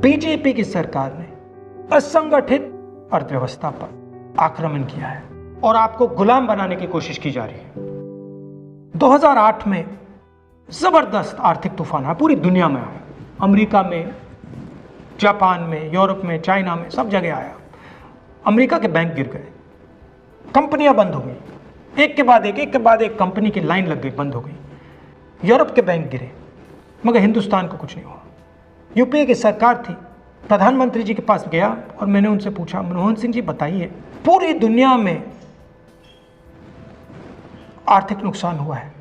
BJP की सरकार ने असंगठित अर्थव्यवस्था पर आक्रमण किया है और आपको गुलाम बनाने की कोशिश की जा रही है। 2008 में जबरदस्त आर्थिक तूफान आया, पूरी दुनिया में आया, अमेरिका में, जापान में, यूरोप में, चाइना में, सब जगह आया। अमेरिका के बैंक गिर गए, कंपनियां बंद हो गई, एक के बाद एक कंपनी की लाइन लग गई, बंद हो गई। यूरोप के बैंक गिरे, मगर हिंदुस्तान को कुछ नहीं हुआ। यूपीए की सरकार थी, प्रधानमंत्री जी के पास गया और मैंने उनसे पूछा, मनमोहन सिंह जी बताइए, पूरी दुनिया में आर्थिक नुकसान हुआ है,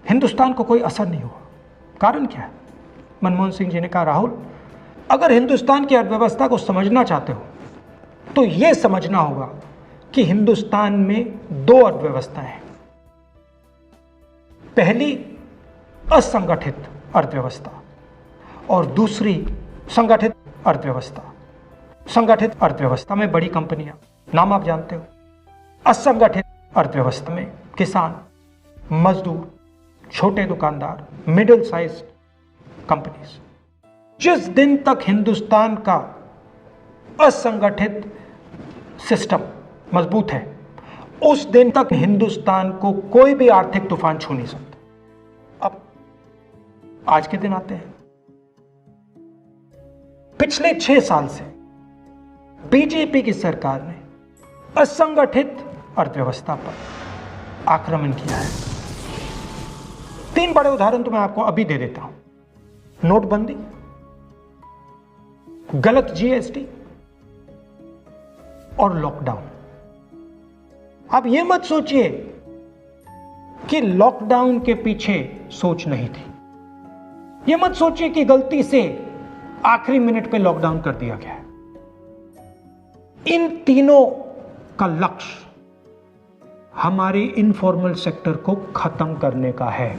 हिंदुस्तान को कोई असर नहीं हुआ, कारण क्या है? मनमोहन सिंह जी ने कहा, राहुल, अगर हिंदुस्तान की अर्थव्यवस्था को समझना चाहते हो तो यह समझना होगा कि हिंदुस्तान में दो अर्थव्यवस्थाएं हैं। पहली असंगठित अर्थव्यवस्था और दूसरी संगठित अर्थव्यवस्था। संगठित अर्थव्यवस्था में बड़ी कंपनियां, नाम आप जानते हो। असंगठित अर्थव्यवस्था में किसान, मजदूर, छोटे दुकानदार, मिडिल साइज कंपनीज। जिस दिन तक हिंदुस्तान का असंगठित सिस्टम मजबूत है, उस दिन तक हिंदुस्तान को कोई भी आर्थिक तूफान छू नहीं सकता। अब आज के दिन आते हैं। पिछले 6 साल से बीजेपी की सरकार ने असंगठित अर्थव्यवस्था पर आक्रमण किया है। 3 बड़े उदाहरण तो मैं आपको अभी दे देता हूं। नोटबंदी, गलत जीएसटी और लॉकडाउन। आप यह मत सोचिए कि लॉकडाउन के पीछे सोच नहीं थी। यह मत सोचिए कि गलती से आखिरी मिनट पे लॉकडाउन कर दिया गया है। इन तीनों का लक्ष्य हमारे इनफॉर्मल सेक्टर को खत्म करने का है।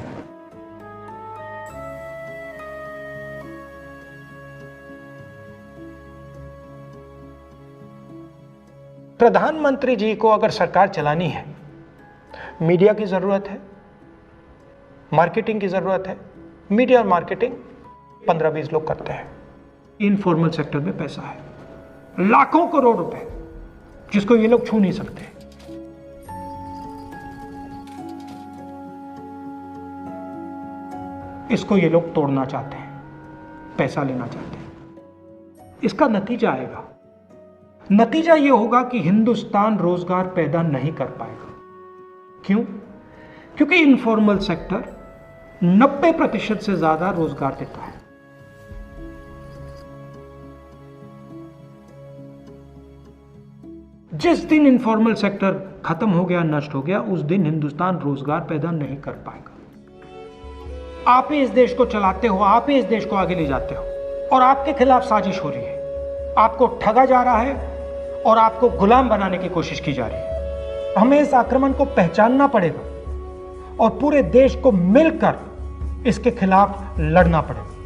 प्रधानमंत्री जी को अगर सरकार चलानी है, मीडिया की जरूरत है, मार्केटिंग की जरूरत है। मीडिया और मार्केटिंग 15-20 लोग करते हैं। इनफॉर्मल सेक्टर में पैसा है, लाखों करोड़ रुपए, जिसको ये लोग छू नहीं सकते। इसको ये लोग तोड़ना चाहते हैं, पैसा लेना चाहते हैं। इसका नतीजा आएगा। नतीजा यह होगा कि हिंदुस्तान रोजगार पैदा नहीं कर पाएगा। क्यों? क्योंकि इनफॉर्मल सेक्टर 90% से ज्यादा रोजगार देता है। जिस दिन इनफॉर्मल सेक्टर खत्म हो गया, नष्ट हो गया, उस दिन हिंदुस्तान रोजगार पैदा नहीं कर पाएगा। आप ही इस देश को चलाते हो, आप ही इस देश को आगे ले जाते हो, और आपके खिलाफ साजिश हो रही है। आपको ठगा जा रहा है और आपको गुलाम बनाने की कोशिश की जा रही है। हमें इस आक्रमण को पहचानना पड़ेगा और पूरे देश को मिलकर इसके खिलाफ लड़ना पड़ेगा।